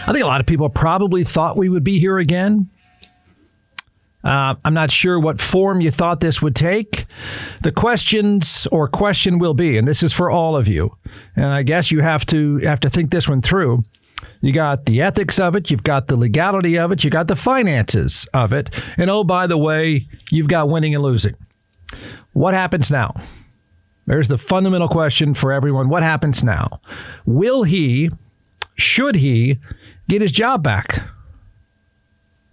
I think a lot of people probably thought we would be here again. I'm not sure what form you thought this would take. The question will be, and this is for all of you, and I guess you have to think this one through. You got the ethics of it, you've got the legality of it, you got the finances of it, and oh, by the way, you've got winning and losing. What happens now? There's the fundamental question for everyone. What happens now? Should he get his job back?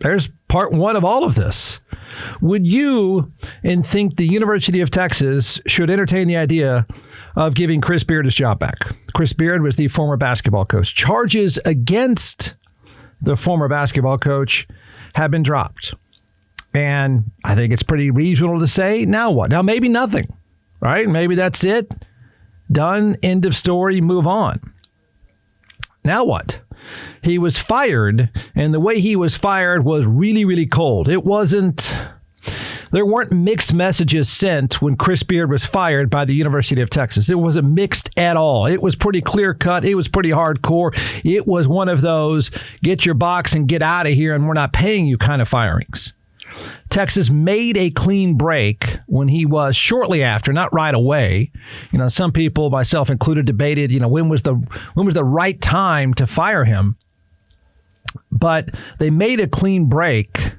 There's part one of all of this. Would you think the University of Texas should entertain the idea of giving Chris Beard his job back? Chris Beard was the former basketball coach. Charges against the former basketball coach have been dropped. And I think it's pretty reasonable to say, now what? Now, maybe nothing, right? Maybe that's it. Done. End of story. Move on. Now what? He was fired, and the way he was fired was really, really cold. There weren't mixed messages sent when Chris Beard was fired by the University of Texas. It wasn't mixed at all. It was pretty clear cut. It was pretty hardcore. It was one of those get your box and get out of here and we're not paying you kind of firings. Texas made a clean break when he was shortly after, not right away. Some people, myself included, debated, when was the right time to fire him. But they made a clean break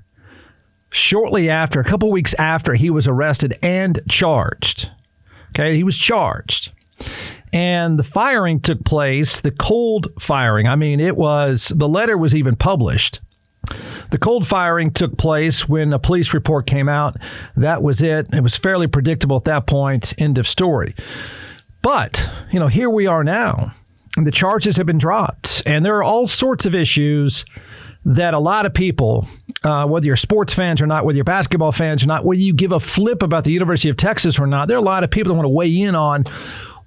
shortly after, a couple weeks after he was arrested and charged. Okay, he was charged. And the firing took place, the cold firing. I mean, the letter was even published. The cold firing took place when a police report came out. That was it. It was fairly predictable at that point. End of story. But, here we are now. And the charges have been dropped. And there are all sorts of issues that a lot of people, whether you're sports fans or not, whether you're basketball fans or not, whether you give a flip about the University of Texas or not, there are a lot of people that want to weigh in on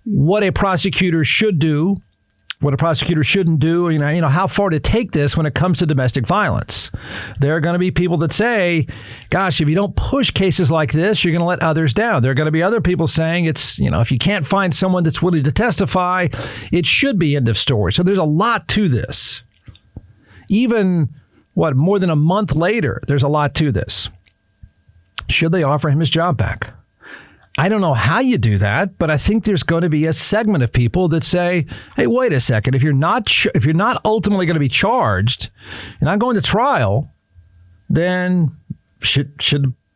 what a prosecutor should do, what a prosecutor shouldn't do, how far to take this when it comes to domestic violence. There are going to be people that say, gosh, if you don't push cases like this, you're going to let others down. There are going to be other people saying it's, if you can't find someone that's willing to testify, it should be end of story. So there's a lot to this. Even, more than a month later, there's a lot to this. Should they offer him his job back? I don't know how you do that, but I think there's going to be a segment of people that say, hey, wait a second. If you're not ultimately going to be charged, you're not going to trial, then should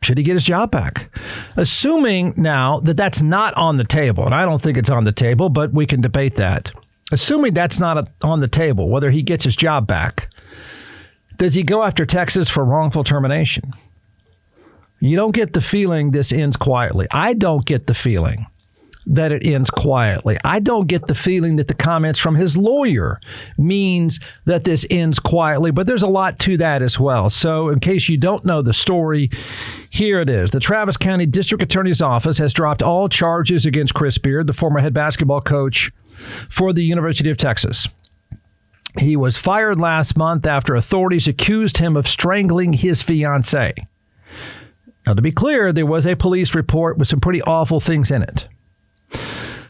he get his job back? Assuming now that that's not on the table, and I don't think it's on the table, but we can debate that. Assuming that's not on the table, whether he gets his job back, does he go after Texas for wrongful termination? You don't get the feeling this ends quietly. I don't get the feeling that it ends quietly. I don't get the feeling that the comments from his lawyer means that this ends quietly, but there's a lot to that as well. So in case you don't know the story, here it is. The Travis County District Attorney's Office has dropped all charges against Chris Beard, the former head basketball coach for the University of Texas. He was fired last month after authorities accused him of strangling his fiancée. Now, to be clear, there was a police report with some pretty awful things in it.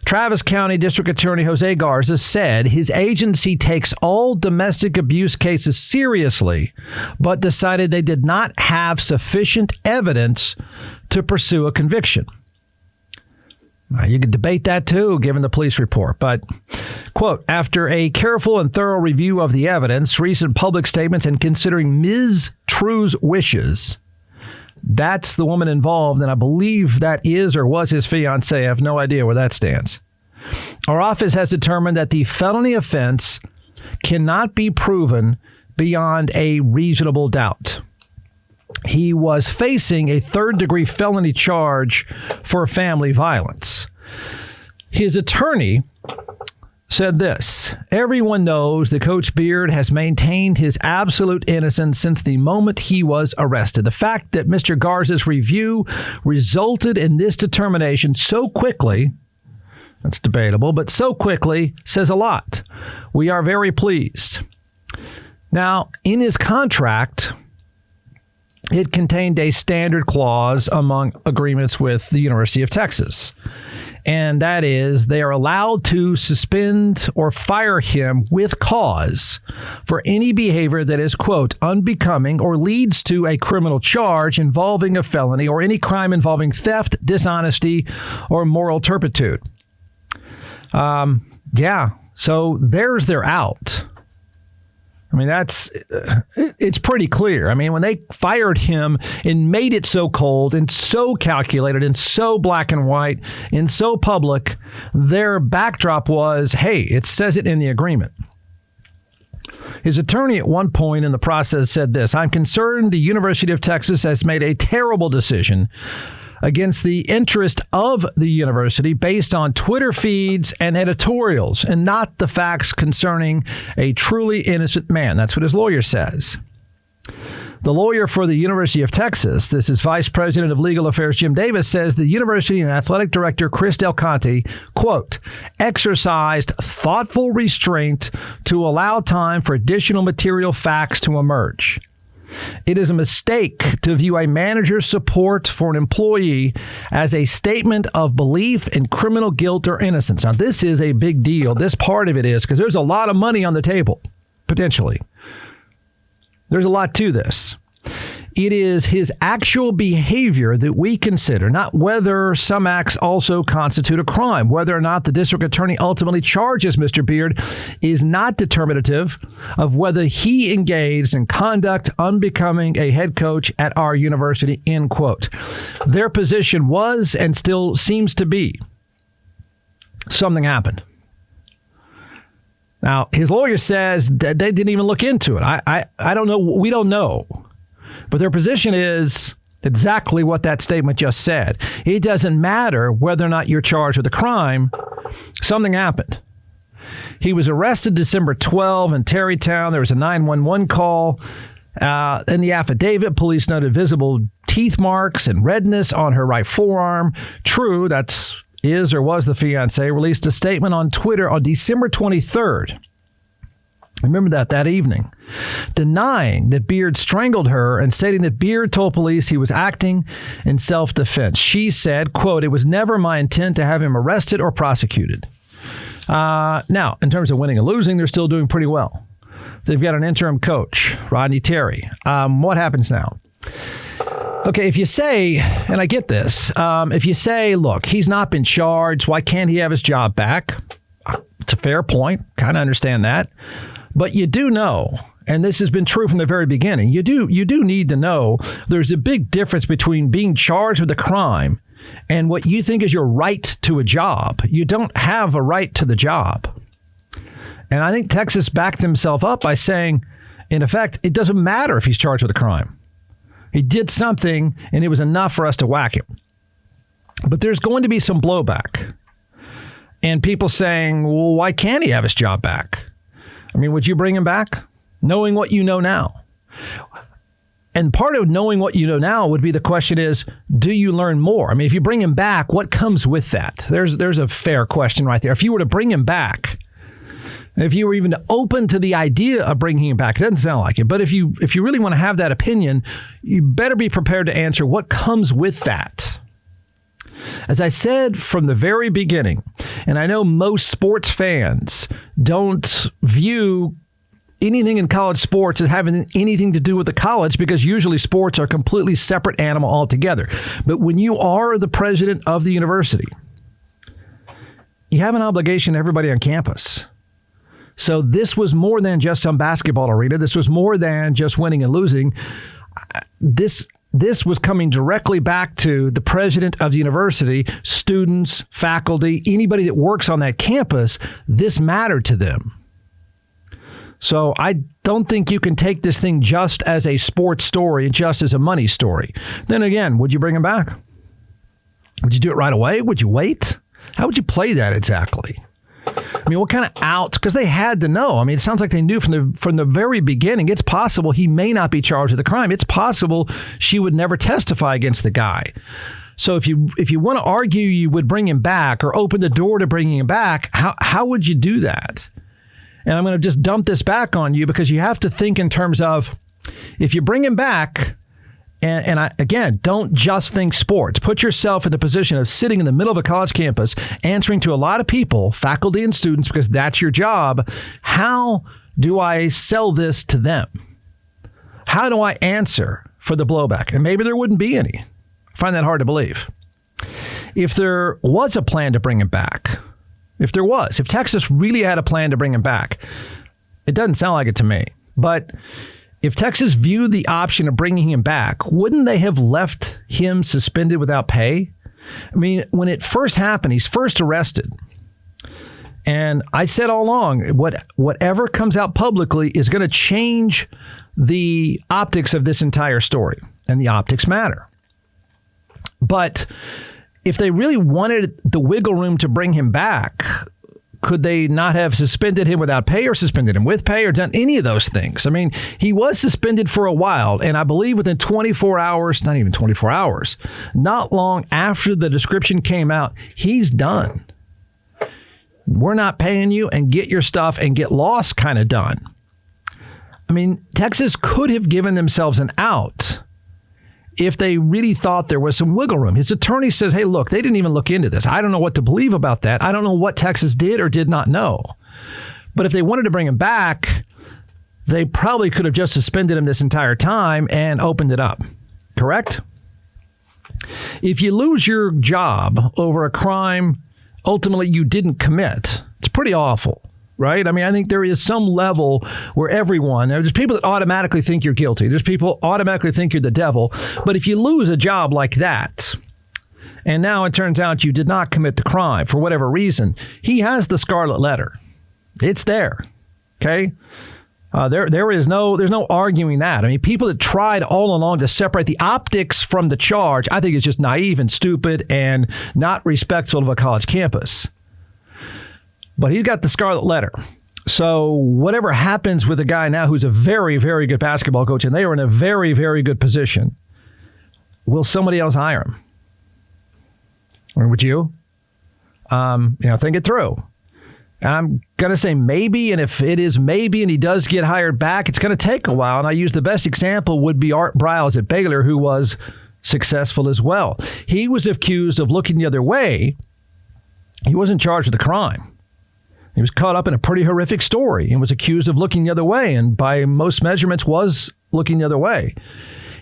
Travis County District Attorney Jose Garza said his agency takes all domestic abuse cases seriously, but decided they did not have sufficient evidence to pursue a conviction. You could debate that, too, given the police report. But, quote, after a careful and thorough review of the evidence, recent public statements, and considering Ms. True's wishes, that's the woman involved, and I believe that is or was his fiancée. I have no idea where that stands. Our office has determined that the felony offense cannot be proven beyond a reasonable doubt. He was facing a third-degree felony charge for family violence. His attorney said this: everyone knows that Coach Beard has maintained his absolute innocence since the moment he was arrested. The fact that Mr. Garza's review resulted in this determination so quickly, that's debatable, but so quickly says a lot. We are very pleased. Now, in his contract, it contained a standard clause among agreements with the University of Texas. And that is, they are allowed to suspend or fire him with cause for any behavior that is, quote, unbecoming or leads to a criminal charge involving a felony or any crime involving theft, dishonesty, or moral turpitude. So there's their out. I mean, it's pretty clear. I mean, when they fired him and made it so cold and so calculated and so black and white and so public, their backdrop was, hey, it says it in the agreement. His attorney at one point in the process said this: I'm concerned the University of Texas has made a terrible decision against the interest of the university based on Twitter feeds and editorials and not the facts concerning a truly innocent man. That's what his lawyer says. The lawyer for the University of Texas, this is Vice President of Legal Affairs Jim Davis, says the university and athletic director Chris Del Conte, quote, exercised thoughtful restraint to allow time for additional material facts to emerge. It is a mistake to view a manager's support for an employee as a statement of belief in criminal guilt or innocence. Now, this is a big deal. This part of it is because there's a lot of money on the table, potentially. There's a lot to this. It is his actual behavior that we consider, not whether some acts also constitute a crime. Whether or not the district attorney ultimately charges Mr. Beard is not determinative of whether he engaged in conduct unbecoming a head coach at our university, end quote. Their position was and still seems to be something happened. Now, his lawyer says that they didn't even look into it. I don't know. We don't know. But their position is exactly what that statement just said. It doesn't matter whether or not you're charged with a crime. Something happened. He was arrested December 12 in Terrytown. There was a 911 call. In the affidavit, police noted visible teeth marks and redness on her right forearm. True, that's is or was the fiance. Released a statement on Twitter on December 23rd. Remember that evening, denying that Beard strangled her and stating that Beard told police he was acting in self-defense. She said, quote, it was never my intent to have him arrested or prosecuted. Now, in terms of winning and losing, they're still doing pretty well. They've got an interim coach, Rodney Terry. What happens now? Okay, if you say, and I get this, if you say, look, he's not been charged, why can't he have his job back? It's a fair point. Kind of understand that. But you do know, and this has been true from the very beginning, you do need to know there's a big difference between being charged with a crime and what you think is your right to a job. You don't have a right to the job. And I think Texas backed himself up by saying, in effect, it doesn't matter if he's charged with a crime. He did something, and it was enough for us to whack him. But there's going to be some blowback. And people saying, well, why can't he have his job back? I mean, would you bring him back, knowing what you know now? And part of knowing what you know now would be the question is, do you learn more? I mean, if you bring him back, what comes with that? There's a fair question right there. If you were to bring him back, if you were even open to the idea of bringing him back, it doesn't sound like it. But if you really want to have that opinion, you better be prepared to answer what comes with that. As I said from the very beginning, and I know most sports fans don't view anything in college sports as having anything to do with the college because usually sports are a completely separate animal altogether. But when you are the president of the university, you have an obligation to everybody on campus. So this was more than just some basketball arena. This was more than just winning and losing. This was coming directly back to the president of the university, students, faculty, anybody that works on that campus. This mattered to them. So I don't think you can take this thing just as a sports story and just as a money story. Then again, would you bring him back? Would you do it right away? Would you wait? How would you play that exactly? I mean, what kind of outs? Because they had to know. I mean, it sounds like they knew from the very beginning. It's possible he may not be charged with a crime. It's possible she would never testify against the guy. So if you want to argue you would bring him back or open the door to bringing him back, how would you do that? And I'm going to just dump this back on you because you have to think in terms of if you bring him back Again, don't just think sports. Put yourself in the position of sitting in the middle of a college campus, answering to a lot of people, faculty and students, because that's your job. How do I sell this to them? How do I answer for the blowback? And maybe there wouldn't be any. I find that hard to believe. If there was a plan to bring him back, if Texas really had a plan to bring him back, it doesn't sound like it to me. But if Texas viewed the option of bringing him back, wouldn't they have left him suspended without pay? I mean, when it first happened, he's first arrested. And I said all along, whatever comes out publicly is going to change the optics of this entire story. And the optics matter. But if they really wanted the wiggle room to bring him back, could they not have suspended him without pay or suspended him with pay or done any of those things? I mean, he was suspended for a while, and I believe within 24 hours, not even 24 hours, not long after the description came out, he's done. We're not paying you and get your stuff and get lost kind of done. I mean, Texas could have given themselves an out if they really thought there was some wiggle room. His attorney says, hey, look, they didn't even look into this. I don't know what to believe about that. I don't know what Texas did or did not know. But if they wanted to bring him back, they probably could have just suspended him this entire time and opened it up. Correct? If you lose your job over a crime ultimately you didn't commit, it's pretty awful. Right? I mean, I think there is some level where there's people that automatically think you're guilty. There's people automatically think you're the devil. But if you lose a job like that, and now it turns out you did not commit the crime for whatever reason, he has the scarlet letter. It's there. Okay? There's no arguing that. I mean, people that tried all along to separate the optics from the charge, I think it's just naive and stupid and not respectful of a college campus. But he's got the scarlet letter. So whatever happens with a guy now who's a very, very good basketball coach, and they are in a very, very good position, will somebody else hire him? Or would you? Think it through. I'm going to say maybe, and if it is maybe and he does get hired back, it's going to take a while. And I use the best example would be Art Briles at Baylor, who was successful as well. He was accused of looking the other way. He wasn't charged with a crime. He was caught up in a pretty horrific story and was accused of looking the other way, and by most measurements was looking the other way.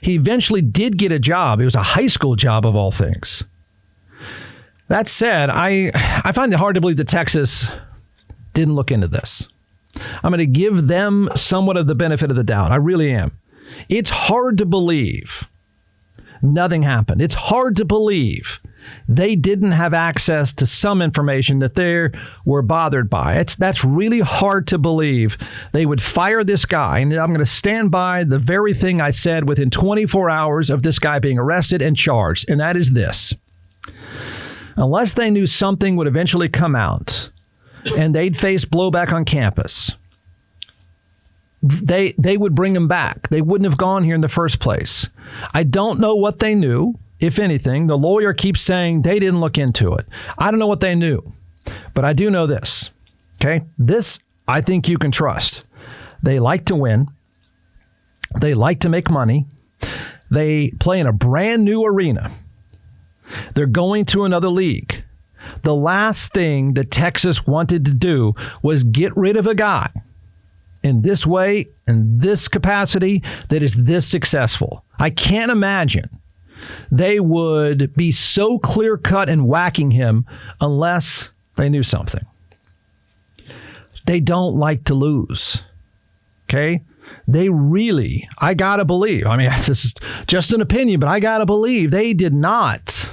He eventually did get a job. It was a high school job of all things. That said, I find it hard to believe that Texas didn't look into this. I'm going to give them somewhat of the benefit of the doubt. I really am. It's hard to believe nothing happened. It's hard to believe they didn't have access to some information that they were bothered by. That's really hard to believe. They would fire this guy, and I'm going to stand by the very thing I said within 24 hours of this guy being arrested and charged, and that is this. Unless they knew something would eventually come out and they'd face blowback on campus, they would bring him back. They wouldn't have gone here in the first place. I don't know what they knew. If anything, the lawyer keeps saying they didn't look into it. I don't know what they knew, but I do know this. Okay? This, I think you can trust. They like to win. They like to make money. They play in a brand new arena. They're going to another league. The last thing that Texas wanted to do was get rid of a guy in this way, in this capacity, that is this successful. I can't imagine they would be so clear-cut and whacking him unless they knew something. They don't like to lose. Okay? They really, I got to believe, I mean, this is just an opinion, but I got to believe they did not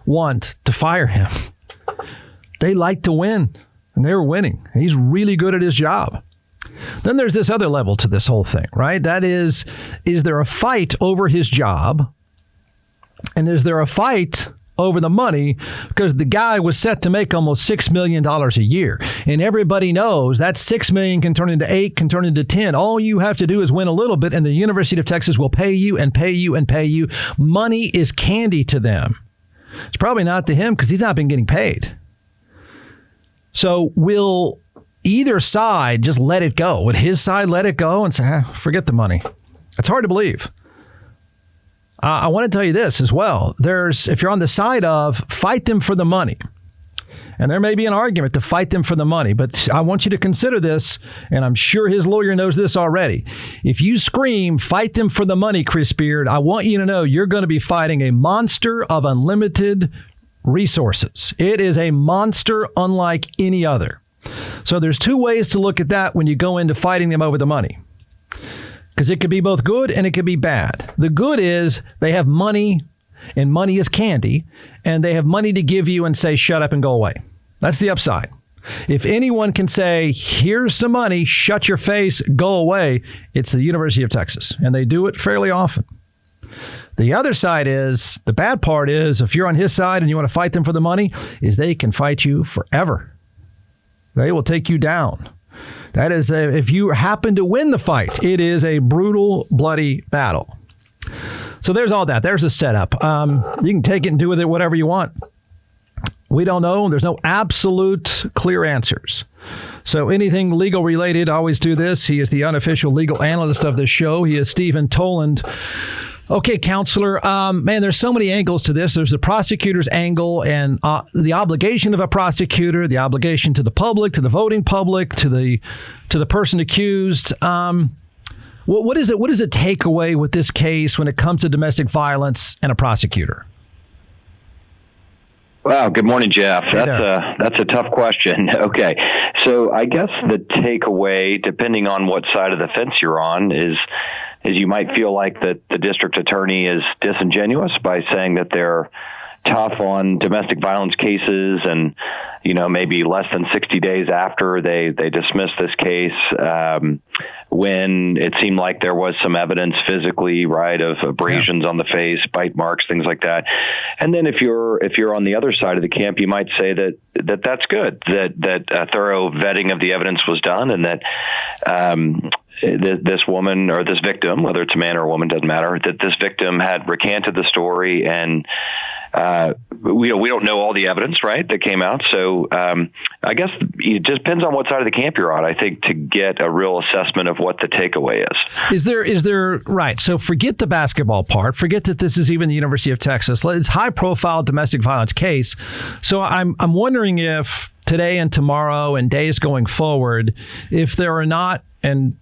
want to fire him. They like to win, and they were winning. He's really good at his job. Then there's this other level to this whole thing, right? That is there a fight over his job? And is there a fight over the money? Because the guy was set to make almost $6 million a year. And everybody knows that $6 million can turn into 8, can turn into 10. All you have to do is win a little bit, and the University of Texas will pay you and pay you and pay you. Money is candy to them. It's probably not to him because he's not been getting paid. So will either side just let it go? Would his side let it go and say, forget the money? It's hard to believe. I want to tell you this as well. If you're on the side of fight them for the money, and there may be an argument to fight them for the money, but I want you to consider this, and I'm sure his lawyer knows this already. If you scream, fight them for the money, Chris Beard, I want you to know you're going to be fighting a monster of unlimited resources. It is a monster unlike any other. So there's two ways to look at that when you go into fighting them over the money. Because it could be both good and it could be bad. The good is they have money, and money is candy, and they have money to give you and say, shut up and go away. That's the upside. If anyone can say, here's some money, shut your face, go away, it's the University of Texas. And they do it fairly often. The other side is, the bad part is, if you're on his side and you want to fight them for the money, is they can fight you forever. They will take you down. That is, if you happen to win the fight, it is a brutal, bloody battle. So there's all that. There's a setup. You can take it and do with it whatever you want. We don't know. There's no absolute clear answers. So anything legal related, always do this. He is the unofficial legal analyst of this show. He is Stephen Toland. Okay, counselor, man, there's so many angles to this. There's the prosecutor's angle and the obligation of a prosecutor, the obligation to the public, to the voting public, to the person accused. What is the takeaway with this case when it comes to domestic violence and a prosecutor? Wow. Good morning, Jeff. That's a tough question. Okay. So I guess the takeaway, depending on what side of the fence you're on, is you might feel like that the district attorney is disingenuous by saying that they're tough on domestic violence cases, and maybe less than 60 days after they dismissed this case, when it seemed like there was some evidence physically, right, of abrasions on the face, bite marks, things like that. And then if you're on the other side of the camp, you might say that's good, that a thorough vetting of the evidence was done, and that this woman or this victim, whether it's a man or a woman, doesn't matter, that this victim had recanted the story, and we don't know all the evidence, right, that came out. So I guess it just depends on what side of the camp you're on, I think, to get a real assessment of what the takeaway is. Is there right? So forget the basketball part. Forget that this is even the University of Texas. It's high profile domestic violence case. So I'm wondering if today and tomorrow and days going forward, if there are not, and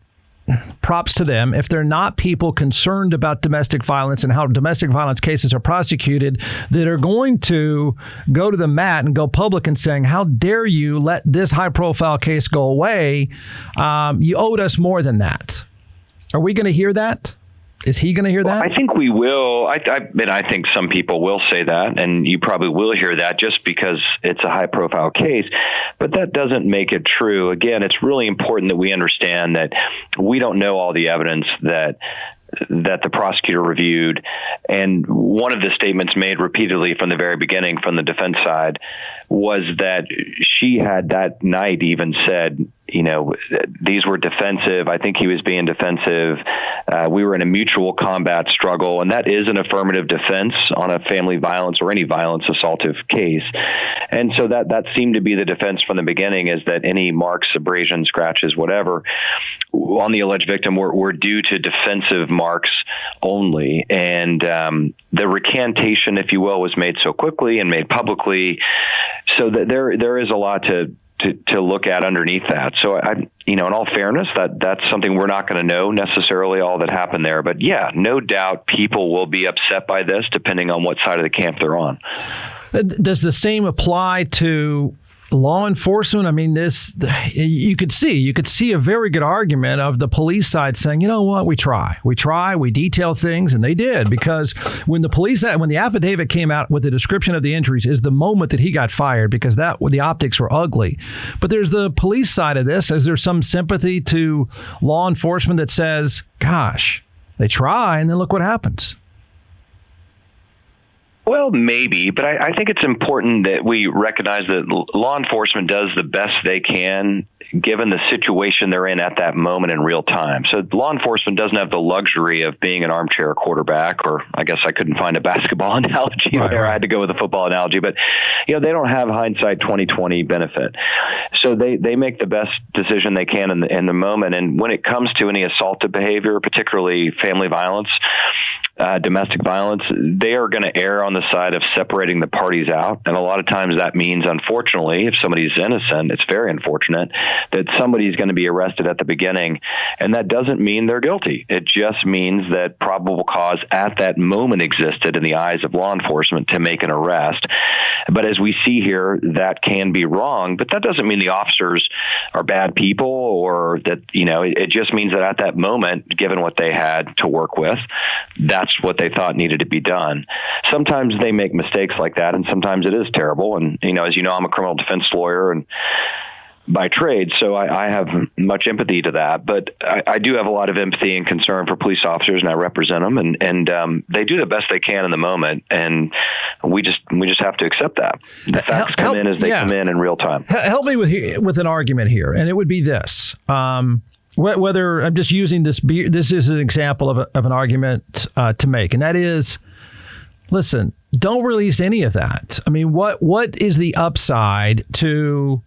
props to them, if they're not people concerned about domestic violence and how domestic violence cases are prosecuted, that are going to go to the mat and go public and saying, how dare you let this high-profile case go away? You owed us more than that. Are we going to hear that? Is he going to hear that? I think we will. I think some people will say that, and you probably will hear that just because it's a high-profile case. But that doesn't make it true. Again, it's really important that we understand that we don't know all the evidence that the prosecutor reviewed. And one of the statements made repeatedly from the very beginning from the defense side was that she had that night even said, these were defensive. I think he was being defensive. We were in a mutual combat struggle, and that is an affirmative defense on a family violence or any violence assaultive case. And so that seemed to be the defense from the beginning, is that any marks, abrasions, scratches, whatever, on the alleged victim were due to defensive marks only. And the recantation, if you will, was made so quickly and made publicly, so that there is a lot to look at underneath that. So in all fairness, that's something we're not going to know necessarily all that happened there. But yeah, no doubt people will be upset by this depending on what side of the camp they're on. Does the same apply to law enforcement? I mean, you could see a very good argument of the police side saying, you know what, we detail things, and they did, because when the affidavit came out with the description of the injuries is the moment that he got fired, because the optics were ugly. But there's the police side of this. Is there some sympathy to law enforcement that says, gosh, they try, and then look what happens? Well, maybe, but I think it's important that we recognize that law enforcement does the best they can given the situation they're in at that moment in real time. So law enforcement doesn't have the luxury of being an armchair quarterback, or I guess I couldn't find a basketball analogy there. I had to go with a football analogy, but they don't have hindsight 20/20 benefit. So they make the best decision they can in the moment. And when it comes to any assaultive behavior, particularly family violence, domestic violence, they are going to err on the side of separating the parties out. And a lot of times that means, unfortunately, if somebody's innocent, it's very unfortunate that somebody's going to be arrested at the beginning. And that doesn't mean they're guilty. It just means that probable cause at that moment existed in the eyes of law enforcement to make an arrest. But as we see here, that can be wrong, but that doesn't mean the officers are bad people, or that, it just means that at that moment, given what they had to work with, that's what they thought needed to be done. Sometimes they make mistakes like that, and sometimes it is terrible. And, as you know, I'm a criminal defense lawyer and by trade, so I have much empathy to that. But I do have a lot of empathy and concern for police officers, and I represent them, and they do the best they can in the moment, and we just have to accept that. The facts come in as they come in real time. Help me with an argument here, and it would be this. Whether I'm just using this is an example of an argument to make, and that is, listen, don't release any of that. I mean, what is the upside to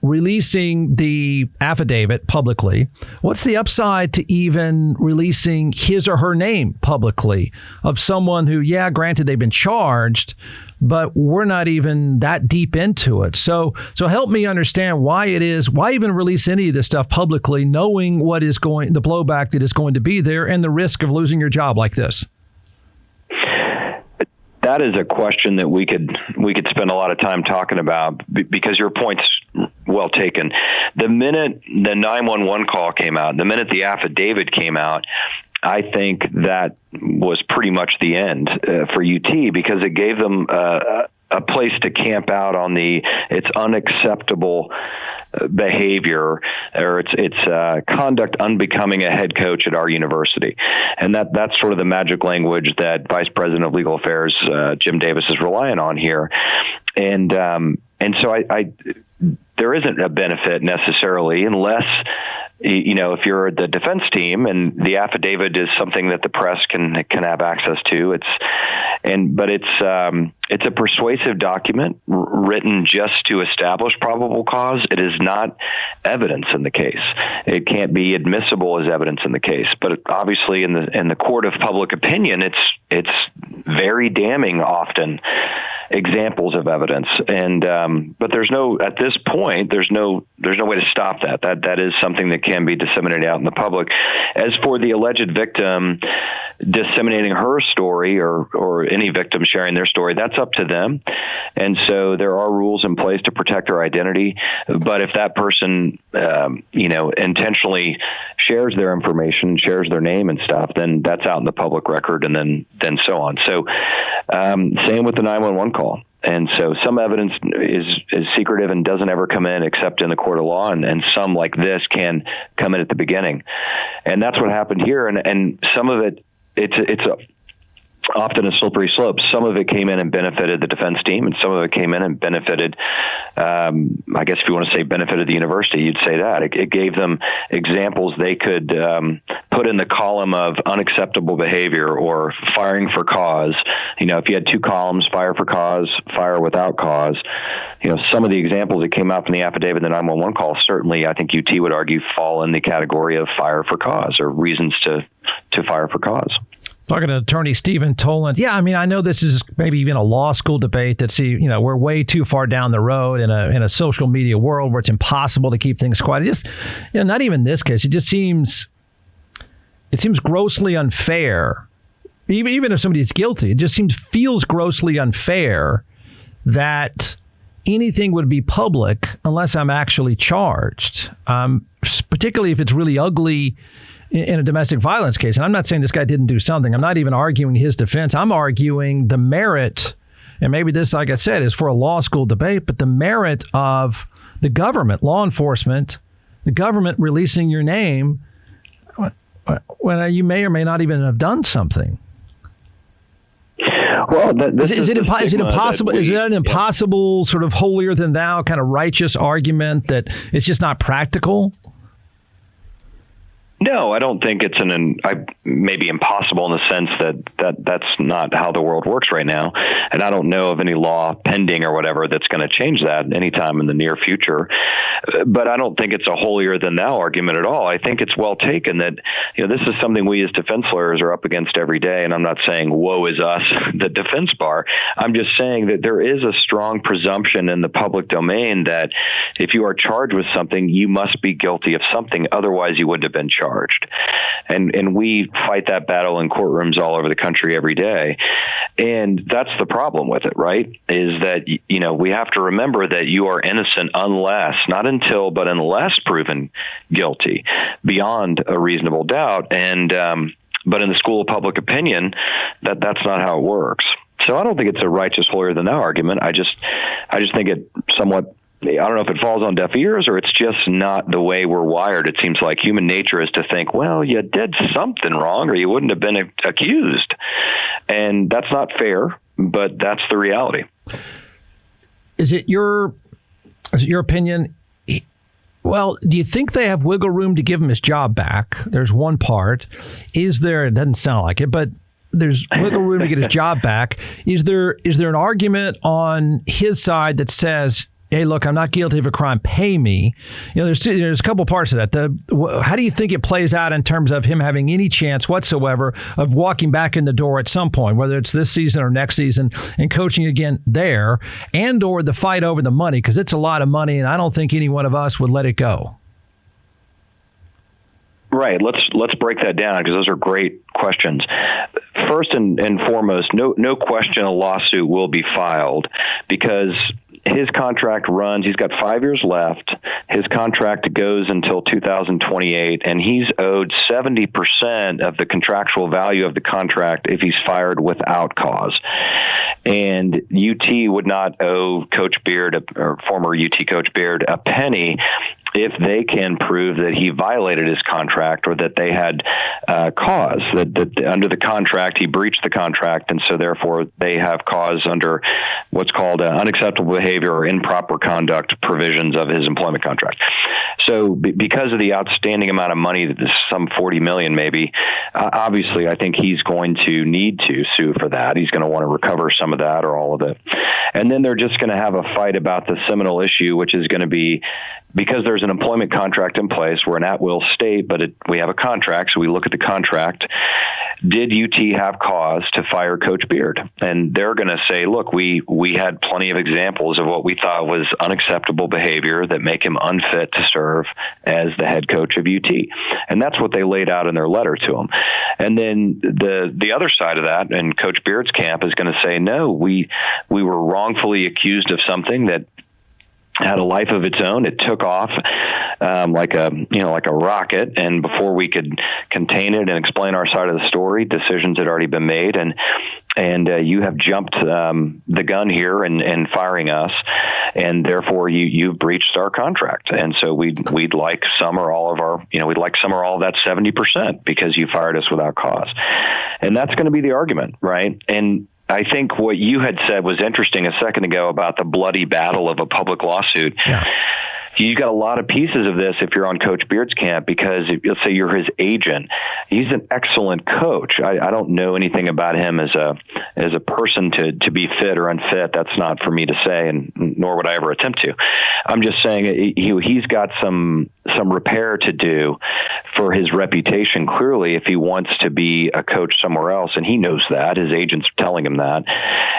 releasing the affidavit publicly? What's the upside to even releasing his or her name publicly of someone who, granted they've been charged, but we're not even that deep into it. So help me understand why even release any of this stuff publicly, knowing the blowback that is going to be there and the risk of losing your job like this? That is a question that we could spend a lot of time talking about, because your point's well taken. The minute the 911 call came out, the minute the affidavit came out, I think that was pretty much the end for UT, because it gave them a place to camp out on it's unacceptable behavior, or it's conduct unbecoming a head coach at our university. And that's sort of the magic language that Vice President of Legal Affairs, Jim Davis, is relying on here. And so I there isn't a benefit necessarily, unless, if you're the defense team and the affidavit is something that the press can have access to. But it's a persuasive document written just to establish probable cause. It is not evidence in the case. It can't be admissible as evidence in the case. But obviously, in the court of public opinion, it's very damning often examples of evidence. And but at this point, there's no way to stop that. That is something that can be disseminated out in the public. As for the alleged victim disseminating her story, or any victim sharing their story, that's up to them. And so there are rules in place to protect her identity. But if that person, intentionally shares their information, shares their name and stuff, then that's out in the public record, and then so on. So same with the 911 call. And so some evidence is secretive and doesn't ever come in except in the court of law, and some like this can come in at the beginning. And that's what happened here. And some of it's often a slippery slope. Some of it came in and benefited the defense team, and some of it came in and benefited, I guess if you want to say benefited the university, you'd say that. It gave them examples they could put in the column of unacceptable behavior or firing for cause. If you had two columns, fire for cause, fire without cause, some of the examples that came out from the affidavit, the 911 call, certainly I think UT would argue fall in the category of fire for cause, or reasons to fire for cause. Talking to attorney Stephen Toland. Yeah, I mean, I know this is maybe even a law school debate that we're way too far down the road in a social media world where it's impossible to keep things quiet. It just, not even this case. It just seems grossly unfair. Even if somebody's guilty, it just feels grossly unfair that anything would be public unless I'm actually charged, particularly if it's really ugly in a domestic violence case. And I'm not saying this guy didn't do something. I'm not even arguing his defense. I'm arguing the merit, and maybe this, like I said, is for a law school debate, but the merit of the government, law enforcement, the government releasing your name when you may or may not even have done something. Well, is it impossible? Is that an impossible sort of holier than thou kind of righteous argument that it's just not practical? No, I don't think it's maybe impossible in the sense that's not how the world works right now. And I don't know of any law pending or whatever that's going to change that anytime in the near future. But I don't think it's a holier than thou argument at all. I think it's well taken that, this is something we as defense lawyers are up against every day. And I'm not saying woe is us, the defense bar. I'm just saying that there is a strong presumption in the public domain that if you are charged with something, you must be guilty of something. Otherwise, you wouldn't have been charged. And we fight that battle in courtrooms all over the country every day. And that's the problem with it, right? Is that, we have to remember that you are innocent unless proven guilty beyond a reasonable doubt. And, but in the school of public opinion, that's not how it works. So I don't think it's a righteous holier than thou argument. I just think it somewhat, I don't know if it falls on deaf ears or it's just not the way we're wired. It seems like human nature is to think, well, you did something wrong or you wouldn't have been accused. And that's not fair, but that's the reality. Is it your opinion? Well, do you think they have wiggle room to give him his job back? There's one part. Is there, it doesn't sound like it, but there's wiggle room to get his job back. Is there an argument on his side that says, hey, look, I'm not guilty of a crime. Pay me. There's a couple parts of that. How do you think it plays out in terms of him having any chance whatsoever of walking back in the door at some point, whether it's this season or next season, and coaching again there, and or the fight over the money, because it's a lot of money, and I don't think any one of us would let it go. Right. Let's break that down because those are great questions. First and foremost, no question a lawsuit will be filed because his contract runs, he's got 5 years left. His contract goes until 2028, and he's owed 70% of the contractual value of the contract if he's fired without cause. And UT would not owe Coach Beard, or former UT Coach Beard, a penny if they can prove that he violated his contract or that they had cause, that under the contract he breached the contract, and so therefore they have cause under what's called unacceptable behavior or improper conduct provisions of his employment contract. So because of the outstanding amount of money, that is some $40 million maybe, obviously I think he's going to need to sue for that. He's going to want to recover some of that or all of it. And then they're just going to have a fight about the seminal issue, which is going to be, because there's an employment contract in place, we're an at-will state, but we have a contract, so we look at the contract. Did UT have cause to fire Coach Beard? And they're going to say, look, we had plenty of examples of what we thought was unacceptable behavior that make him unfit to serve as the head coach of UT. And that's what they laid out in their letter to him. And then the other side of that, and Coach Beard's camp is going to say, no, we were wrongfully accused of something that had a life of its own. It took off like a rocket, and before we could contain it and explain our side of the story, decisions had already been made, and you have jumped the gun here in firing us, and therefore you've breached our contract, and so we'd like some or all of that 70% because you fired us without cause, and that's going to be the argument, right? And I think what you had said was interesting a second ago about the bloody battle of a public lawsuit. Yeah. You got a lot of pieces of this if you're on Coach Beard's camp, because let's say you're his agent. He's an excellent coach. I don't know anything about him as a person to be fit or unfit. That's not for me to say, and nor would I ever attempt to. I'm just saying he's got some repair to do for his reputation, clearly, if he wants to be a coach somewhere else, and he knows that. His agent's telling him that.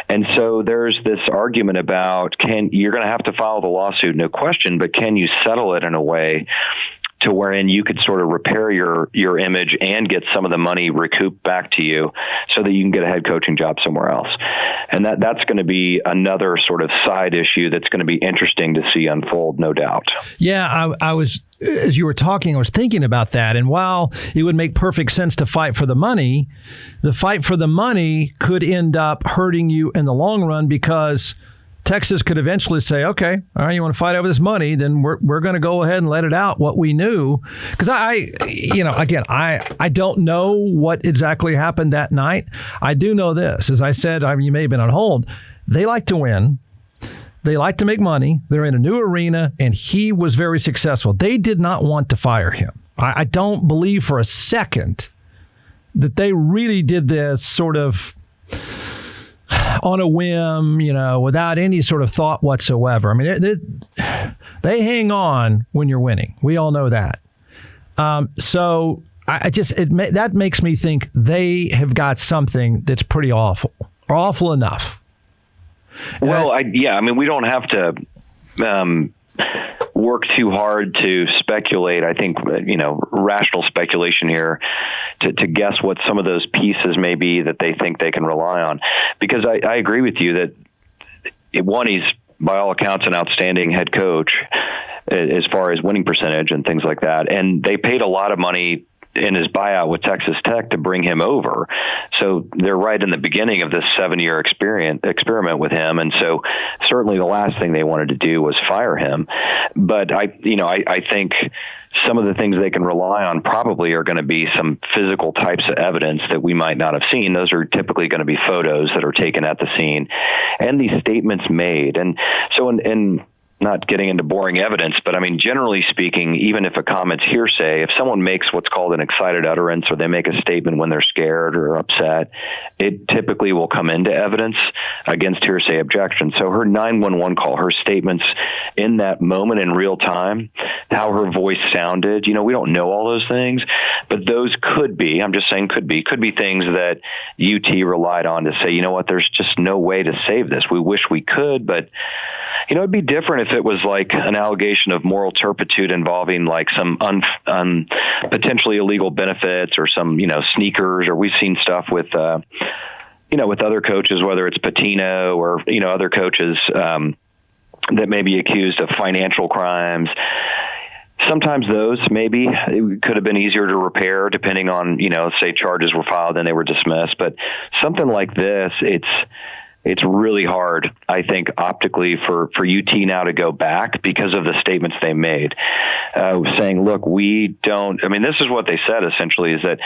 And so there's this argument about, you're going to have to file the lawsuit, no question, but can you settle it in a way to wherein you could sort of repair your image and get some of the money recouped back to you so that you can get a head coaching job somewhere else. And that's going to be another sort of side issue that's going to be interesting to see unfold, no doubt. Yeah, I was, as you were talking, I was thinking about that. And while it would make perfect sense to fight for the money, the fight for the money could end up hurting you in the long run, because Texas could eventually say, okay, all right, you want to fight over this money, then we're going to go ahead and let it out what we knew. Because I don't know what exactly happened that night. I do know this. As I said, you may have been on hold. They like to win. They like to make money. They're in a new arena, and he was very successful. They did not want to fire him. I don't believe for a second that they really did this sort of on a whim, without any sort of thought whatsoever. I mean, they hang on when you're winning. We all know that. So that makes me think they have got something that's pretty awful, or awful enough. Well, we don't have to work too hard to speculate. I think, rational speculation here to guess what some of those pieces may be that they think they can rely on. Because I agree with you that, one, he's by all accounts an outstanding head coach as far as winning percentage and things like that. And they paid a lot of money in his buyout with Texas Tech to bring him over. So they're right in the beginning of this 7-year experiment with him. And so certainly the last thing they wanted to do was fire him. But I think some of the things they can rely on probably are going to be some physical types of evidence that we might not have seen. Those are typically going to be photos that are taken at the scene and these statements made. And so in not getting into boring evidence, but I mean, generally speaking, even if a comment's hearsay, if someone makes what's called an excited utterance, or they make a statement when they're scared or upset, it typically will come into evidence against hearsay objection. So her 911 call, her statements in that moment in real time, how her voice sounded, we don't know all those things, but those could be, I'm just saying could be things that UT relied on to say, there's just no way to save this. We wish we could, but it'd be different if it was like an allegation of moral turpitude involving like some potentially illegal benefits or some, sneakers, or we've seen stuff with, with other coaches, whether it's Patino or, other coaches that may be accused of financial crimes. Sometimes those maybe it could have been easier to repair depending on, say charges were filed and they were dismissed. But something like this, it's really hard, I think, optically for UT now to go back because of the statements they made, saying, look, this is what they said essentially, is that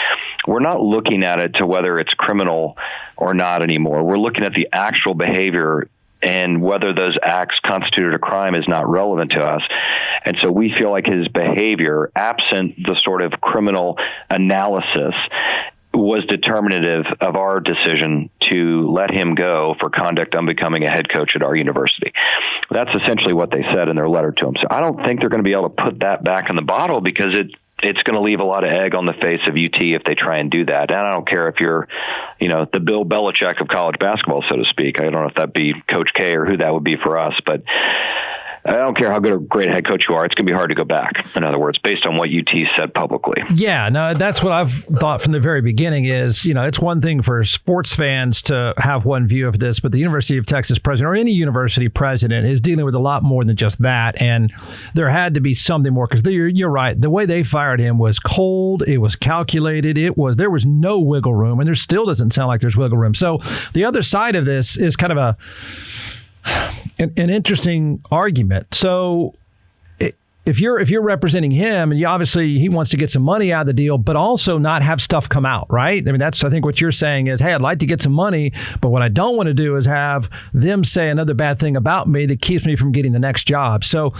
we're not looking at it to whether it's criminal or not anymore. We're looking at the actual behavior, and whether those acts constituted a crime is not relevant to us. And so we feel like his behavior, absent the sort of criminal analysis, was determinative of our decision to let him go for conduct unbecoming a head coach at our university. That's essentially what they said in their letter to him. So I don't think they're going to be able to put that back in the bottle, because it's going to leave a lot of egg on the face of UT if they try and do that. And I don't care if you're, the Bill Belichick of college basketball, so to speak. I don't know if that'd be Coach K or who that would be for us, but I don't care how good a great head coach you are. It's going to be hard to go back, in other words, based on what UT said publicly. Yeah, no, that's what I've thought from the very beginning is, it's one thing for sports fans to have one view of this, but the University of Texas president, or any university president, is dealing with a lot more than just that. And there had to be something more, because you're right. The way they fired him was cold. It was calculated. There was no wiggle room, and there still doesn't sound like there's wiggle room. So the other side of this is kind of an interesting argument. So if you're representing him, and obviously he wants to get some money out of the deal, but also not have stuff come out, right? I mean, that's, I think what you're saying is, hey, I'd like to get some money, but what I don't want to do is have them say another bad thing about me that keeps me from getting the next job. So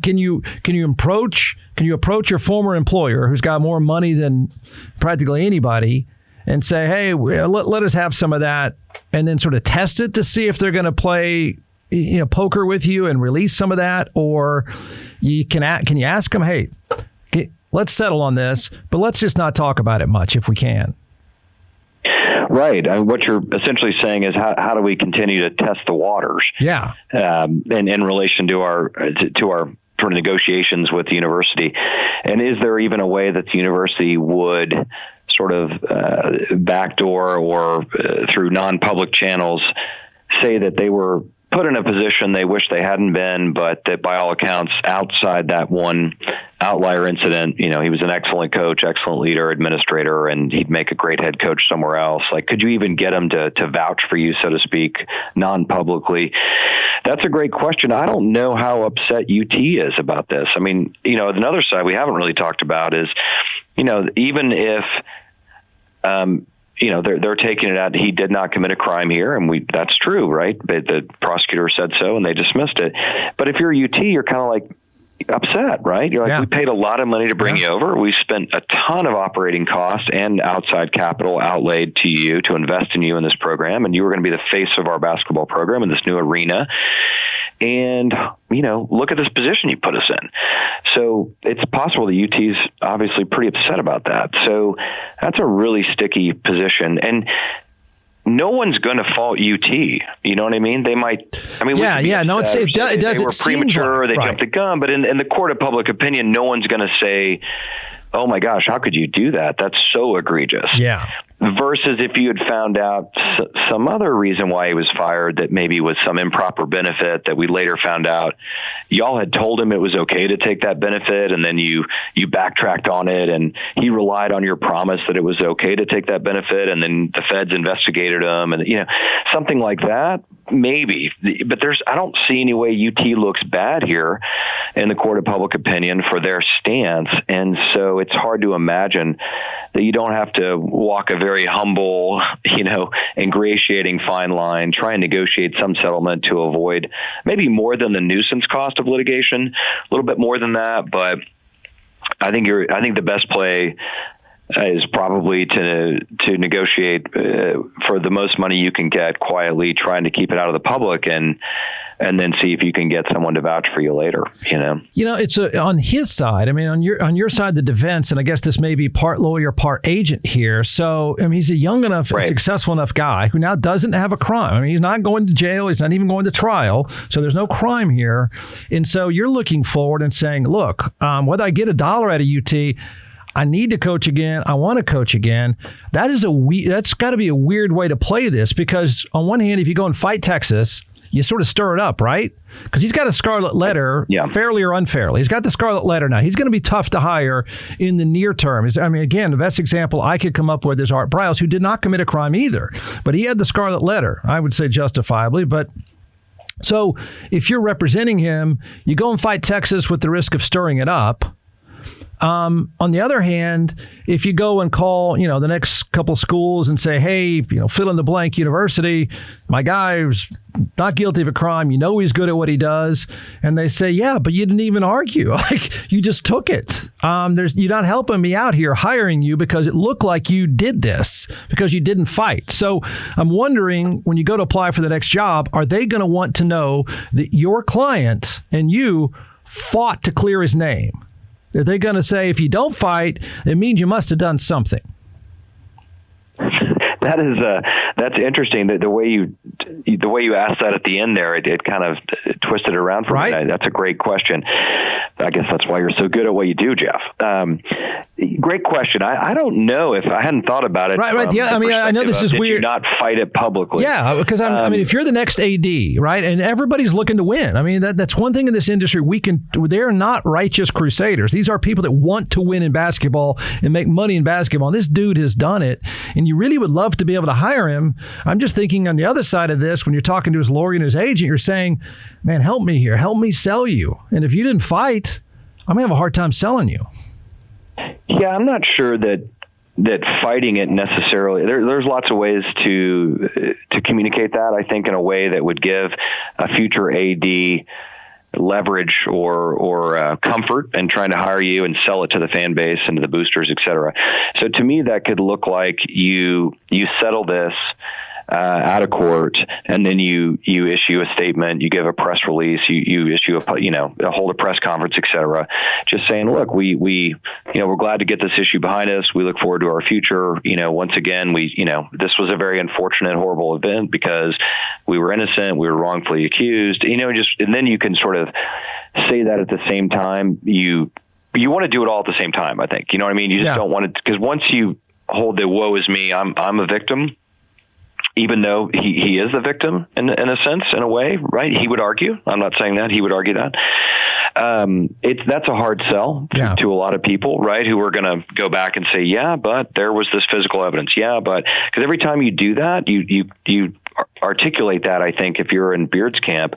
can you approach your former employer, who's got more money than practically anybody, and say, hey, let us have some of that, and then sort of test it to see if they're going to play poker with you and release some of that? Or can you ask them, hey, let's settle on this, but let's just not talk about it much if we can. Right. What you're essentially saying is how do we continue to test the waters? Yeah. In relation to our sort of negotiations with the university. And is there even a way that the university would sort of backdoor or through non-public channels say that they were put in a position they wish they hadn't been, but that by all accounts, outside that one outlier incident, he was an excellent coach, excellent leader, administrator, and he'd make a great head coach somewhere else. Like, could you even get him to vouch for you, so to speak, non-publicly? That's a great question. I don't know how upset UT is about this. I mean, another side we haven't really talked about is, even if, they're taking it out. He did not commit a crime here, and that's true, right? The prosecutor said so, and they dismissed it. But if you're UT, you're kind of like, upset, right? You're like, we paid a lot of money to bring you over. We spent a ton of operating costs and outside capital outlaid to you to invest in you in this program. And you were going to be the face of our basketball program in this new arena. And, look at this position you put us in. So it's possible the UT's obviously pretty upset about that. So that's a really sticky position. And no one's going to fault UT. You know what I mean? They might. I mean, No, it does. They were premature. They jumped the gun. But in the court of public opinion, no one's going to say, "Oh my gosh, how could you do that? That's so egregious." Yeah. Versus if you had found out some other reason why he was fired, that maybe was some improper benefit that we later found out y'all had told him it was okay to take that benefit, and then you backtracked on it, and he relied on your promise that it was okay to take that benefit, and then the feds investigated him, and something like that, maybe. But I don't see any way UT looks bad here in the court of public opinion for their stance, and so it's hard to imagine that you don't have to walk a very humble, ingratiating fine line, try and negotiate some settlement to avoid maybe more than the nuisance cost of litigation, a little bit more than that. But I think the best play is probably to negotiate for the most money you can get quietly, trying to keep it out of the public, and then see if you can get someone to vouch for you later. It's on his side. I mean, on your side, the defense, and I guess this may be part lawyer, part agent here. So, I mean, he's a young enough, successful enough guy who now doesn't have a crime. I mean, he's not going to jail. He's not even going to trial. So there's no crime here. And so you're looking forward and saying, look, whether I get $1 out of UT, I need to coach again. I want to coach again. That's got to be a weird way to play this, because on one hand, if you go and fight Texas, you sort of stir it up, right? Because he's got a scarlet letter, fairly or unfairly. He's got the scarlet letter now. He's going to be tough to hire in the near term. Again, the best example I could come up with is Art Briles, who did not commit a crime either, but he had the scarlet letter, I would say justifiably. But so if you're representing him, you go and fight Texas with the risk of stirring it up. On the other hand, if you go and call, the next couple schools and say, hey, fill in the blank university, my guy's not guilty of a crime, he's good at what he does, and they say, yeah, but you didn't even argue, like you just took it. You're not helping me out here hiring you because it looked like you did this because you didn't fight. So I'm wondering, when you go to apply for the next job, are they going to want to know that your client and you fought to clear his name? Are they going to say, if you don't fight, it means you must have done something? That's interesting. The way you asked that at the end there, it kind of twisted it around for me. That's a great question. I guess that's why you're so good at what you do, Jeff. Great question. I don't know if I hadn't thought about it. Right. Yeah. I mean, I know this is weird. Not fight it publicly. Yeah, because if you're the next AD, right, and everybody's looking to win. I mean, that's one thing in this industry. They're not righteous crusaders. These are people that want to win in basketball and make money in basketball. And this dude has done it, and you really would love to be able to hire him. I'm just thinking on the other side of this, when you're talking to his lawyer and his agent, you're saying, man, help me here. Help me sell you. And if you didn't fight, I'm going to have a hard time selling you. Yeah, I'm not sure that fighting it necessarily. There's lots of ways to communicate that, I think, in a way that would give a future AD leverage or comfort in trying to hire you and sell it to the fan base and to the boosters, et cetera. So to me, that could look like you settle this out of court, and then you issue a statement, you give a press release, you issue hold a press conference, et cetera, just saying, look, we're glad to get this issue behind us. We look forward to our future. Once again, this was a very unfortunate, horrible event because we were innocent, we were wrongfully accused. And then you can sort of say that at the same time. You want to do it all at the same time, I think. You know what I mean? You just don't want to, because once you hold the woe is me, I'm a victim. Even though he is the victim in a sense, in a way, right? He would argue. I'm not saying that. He would argue that. That's a hard sell to a lot of people, right? Who are going to go back and say, yeah, but there was this physical evidence. Yeah, but because every time you do that, you articulate that, I think if you're in Beard's camp,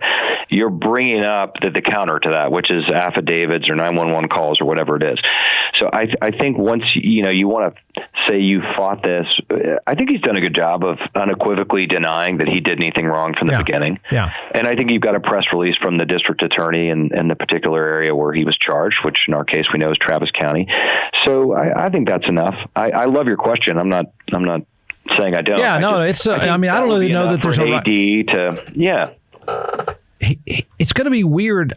you're bringing up the counter to that, which is affidavits or 911 calls or whatever it is. So I think once, you want to say you fought this, I think he's done a good job of unequivocally denying that he did anything wrong from the beginning. Yeah. And I think you've got a press release from the district attorney in the particular area where he was charged, which in our case we know is Travis County. So I think that's enough. I love your question. I'm not saying I don't. Yeah, I don't really know that there's an AD to, yeah. It's going to be weird.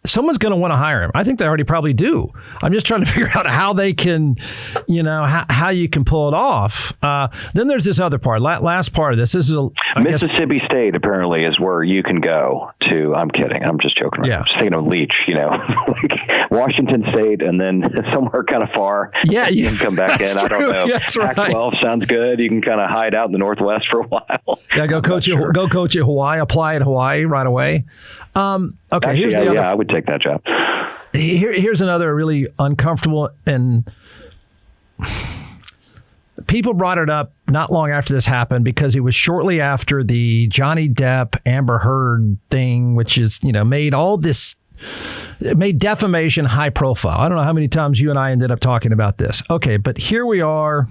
Someone's going to want to hire him. I think they already probably do. I'm just trying to figure out how they can, how you can pull it off. Then there's this other part. Last part of this. This is Mississippi State apparently is where you can go to. I'm kidding. I'm just joking. Yeah. I'm just thinking of Leach. Like Washington State, and then somewhere kind of far. Yeah, you can come back in. True. I don't know. That's right. Pac-12 sounds good. You can kind of hide out in the Northwest for a while. Yeah, go coach at Hawaii. Apply at Hawaii right away. Okay, actually, here's the other. I would take that job. Here's another really uncomfortable, and people brought it up not long after this happened because it was shortly after the Johnny Depp Amber Heard thing, which is made defamation high profile. I don't know how many times you and I ended up talking about this. Okay, but here we are.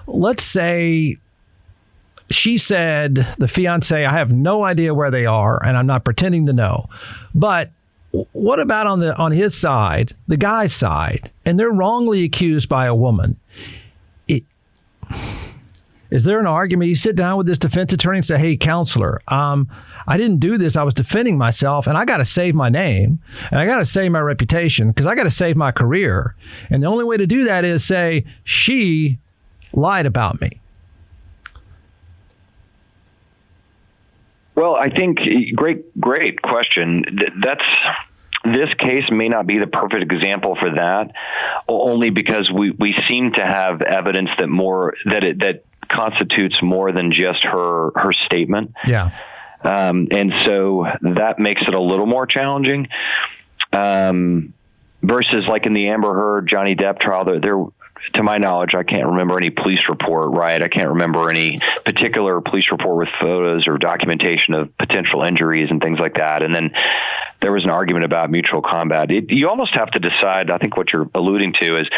Let's say she said, the fiance, I have no idea where they are, and I'm not pretending to know. But what about on his side, the guy's side, and they're wrongly accused by a woman? Is there an argument? You sit down with this defense attorney and say, hey, counselor, I didn't do this. I was defending myself, and I got to save my name, and I got to save my reputation because I got to save my career. And the only way to do that is say, she lied about me. Well, I think great question. This case may not be the perfect example for that, only because we seem to have evidence that constitutes more than just her statement. Yeah. And so that makes it a little more challenging. Versus like in the Amber Heard Johnny Depp trial, there to my knowledge, I can't remember any police report, right? I can't remember any particular police report with photos or documentation of potential injuries and things like that. And then there was an argument about mutual combat. You almost have to decide, I think what you're alluding to is,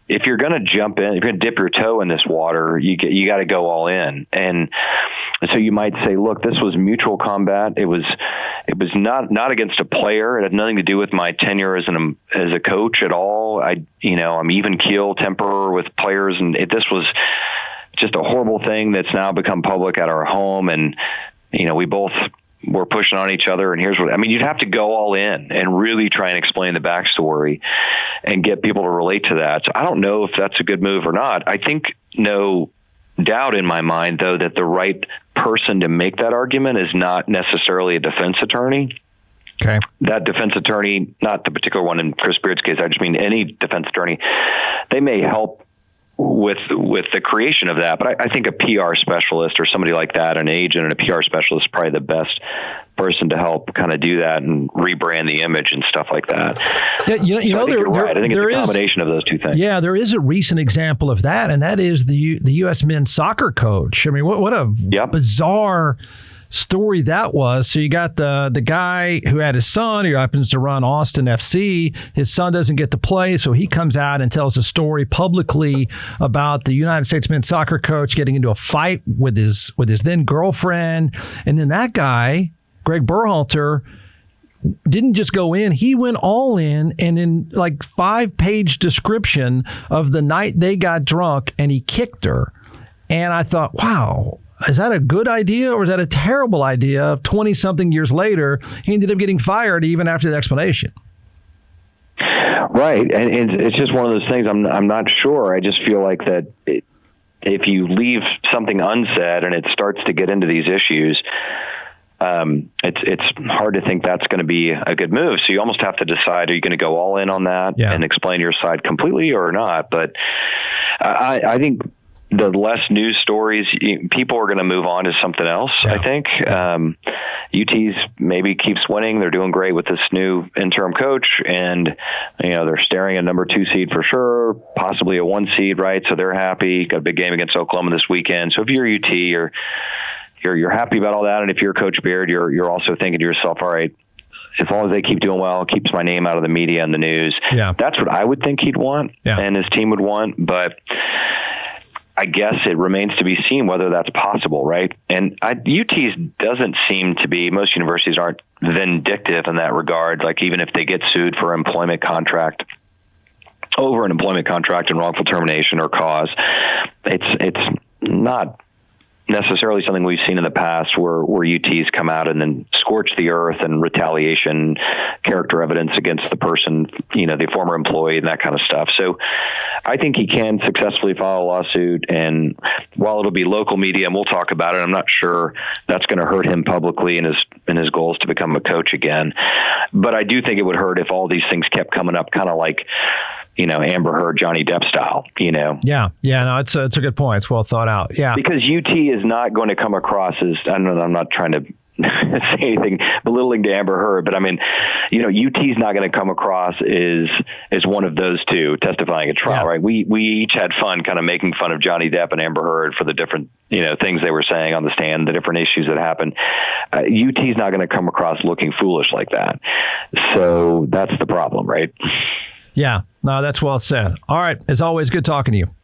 if you're going to jump in, if you're going to dip your toe in this water, you got to go all in. And so you might say, look, this was mutual combat. It was not against a player. It had nothing to do with my tenure as a coach at all. I'm even keel temper with players, and this was just a horrible thing that's now become public at our home. And we both were pushing on each other. And you'd have to go all in and really try and explain the backstory and get people to relate to that. So I don't know if that's a good move or not. I think no doubt in my mind, though, that the right person to make that argument is not necessarily a defense attorney. Okay. That defense attorney, not the particular one in Chris Beard's case, I just mean any defense attorney, they may help with the creation of that. But I think a PR specialist or somebody like that, an agent and a PR specialist, is probably the best person to help kind of do that and rebrand the image and stuff like that. Yeah, I think it's a combination of those two things. Yeah, there is a recent example of that, and that is the U.S. men's soccer coach. I mean, what a bizarre story that was. So you got the guy who had his son who happens to run Austin FC. His son doesn't get to play, so he comes out and tells a story publicly about the United States men's soccer coach getting into a fight with his then girlfriend. And then that guy, Greg Berhalter, didn't just go in, he went all in, and in like 5-page description of the night they got drunk and he kicked her. And I thought, wow, is that a good idea or is that a terrible idea? 20-something years later, he ended up getting fired even after the explanation. Right. And it's just one of those things. I'm not sure. I just feel like that if you leave something unsaid and it starts to get into these issues, it's hard to think that's going to be a good move. So you almost have to decide, are you going to go all in on that and explain your side completely or not? But I think the less news stories, people are going to move on to something else. I think, UT's maybe keeps winning. They're doing great with this new interim coach, and they're staring at number 2 seed for sure, possibly a 1 seed, right? So they're happy. Got a big game against Oklahoma this weekend. So if you're UT, you're happy about all that, and if you're Coach Beard, you're also thinking to yourself, all right, as long as they keep doing well, keeps my name out of the media and the news. Yeah. That's what I would think he'd want, and his team would want. But I guess it remains to be seen whether that's possible, right? And UT's doesn't seem to be, most universities aren't vindictive in that regard. Like, even if they get sued for over an employment contract and wrongful termination or cause, it's not necessarily something we've seen in the past where UT's come out and then scorch the earth and retaliation, character evidence against the person, the former employee, and that kind of stuff. So I think he can successfully file a lawsuit, and while it'll be local media and we'll talk about it, I'm not sure that's going to hurt him publicly in his goals to become a coach again. But I do think it would hurt if all these things kept coming up, kind of like Amber Heard, Johnny Depp style, Yeah. No, it's a good point. It's well thought out. Yeah. Because UT is not going to come across as, I'm not trying to say anything belittling to Amber Heard, but I mean, UT's not going to come across as one of those two testifying at trial, right? We each had fun kind of making fun of Johnny Depp and Amber Heard for the different, things they were saying on the stand, the different issues that happened. UT's not going to come across looking foolish like that. So that's the problem, right? Yeah. No, that's well said. All right. As always, good talking to you.